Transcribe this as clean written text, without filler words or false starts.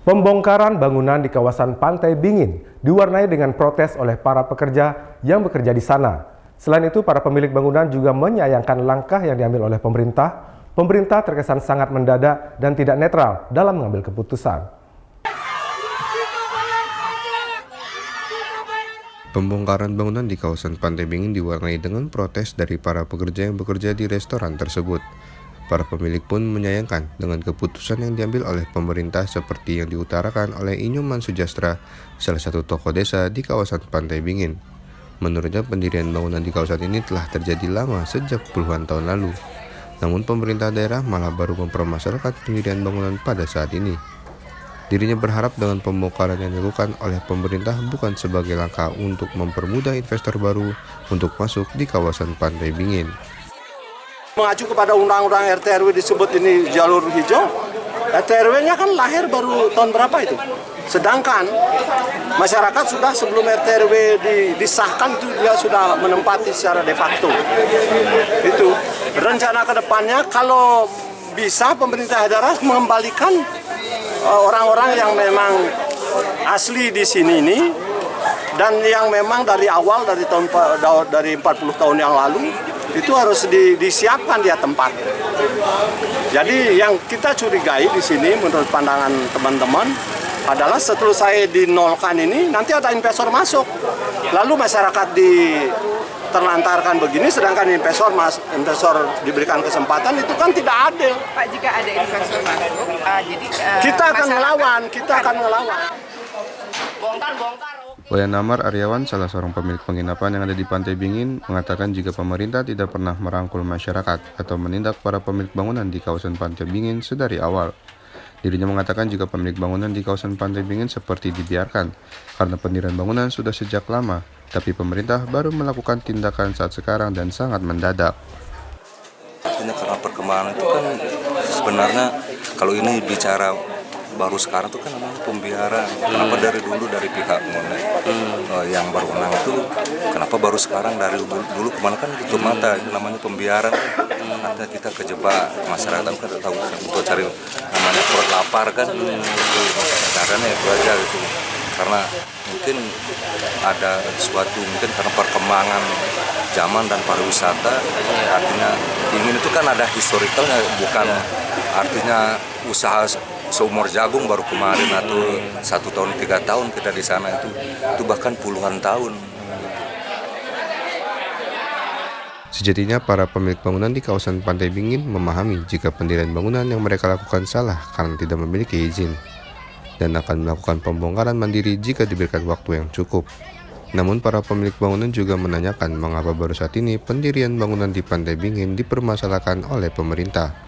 Pembongkaran bangunan di kawasan Pantai Bingin diwarnai dengan protes oleh para pekerja yang bekerja di sana. Selain itu, para pemilik bangunan juga menyayangkan langkah yang diambil oleh pemerintah. Pemerintah terkesan sangat mendadak dan tidak netral dalam mengambil keputusan. Pembongkaran bangunan di kawasan Pantai Bingin diwarnai dengan protes dari para pekerja yang bekerja di restoran tersebut. Para pemilik pun menyayangkan dengan keputusan yang diambil oleh pemerintah seperti yang diutarakan oleh Inyoman Sujastra, salah satu tokoh desa di kawasan Pantai Bingin. Menurutnya pendirian bangunan di kawasan ini telah terjadi lama sejak puluhan tahun lalu. Namun pemerintah daerah malah baru mempermasalahkan pendirian bangunan pada saat ini. Dirinya berharap dengan pembongkaran yang dilakukan oleh pemerintah bukan sebagai langkah untuk mempermudah investor baru untuk masuk di kawasan Pantai Bingin. Mengacu kepada undang-undang RT/RW disebut ini jalur hijau, RT/RW-nya kan lahir baru tahun berapa itu? Sedangkan masyarakat sudah sebelum RT/RW disahkan itu dia sudah menempati secara de facto. Itu rencana ke depannya kalau bisa pemerintah daerah mengembalikan orang-orang yang memang asli di sini ini dan yang memang dari awal dari 40 tahun yang lalu itu harus disiapkan dia tempat. Jadi yang kita curigai di sini menurut pandangan teman-teman adalah setelah saya dinolkan ini nanti ada investor masuk. Lalu masyarakat terlantarkan begini sedangkan investor diberikan kesempatan itu kan tidak adil. Pak, jika ada investor masuk, kita akan ngelawan. Bongkar. Wayan Amar Aryawan, salah seorang pemilik penginapan yang ada di Pantai Bingin, mengatakan jika pemerintah tidak pernah merangkul masyarakat atau menindak para pemilik bangunan di kawasan Pantai Bingin sedari awal. Dirinya mengatakan jika pemilik bangunan di kawasan Pantai Bingin seperti dibiarkan, karena pendirian bangunan sudah sejak lama, tapi pemerintah baru melakukan tindakan saat sekarang dan sangat mendadak. Artinya karena perkembangan itu kan sebenarnya kalau ini bicara baru sekarang itu kan namanya pembiaran. Kenapa dari dulu dari pihak yang berwenang itu kenapa baru sekarang dari dulu kemana kan tutup mata itu namanya pembiaran. Artinya kita kejebak masyarakat kan tahu untuk cari namanya perut lapar kan. Caranya itu aja gitu. Karena mungkin ada suatu mungkin karena perkembangan zaman dan pariwisata artinya ingin itu kan ada historicalnya bukan artinya usaha seumur jagung baru kemarin atau 1 tahun 3 tahun kita di sana itu bahkan puluhan tahun. Sejatinya para pemilik bangunan di kawasan Pantai Bingin memahami jika pendirian bangunan yang mereka lakukan salah karena tidak memiliki izin dan akan melakukan pembongkaran mandiri jika diberikan waktu yang cukup. Namun para pemilik bangunan juga menanyakan mengapa baru saat ini pendirian bangunan di Pantai Bingin dipermasalahkan oleh pemerintah.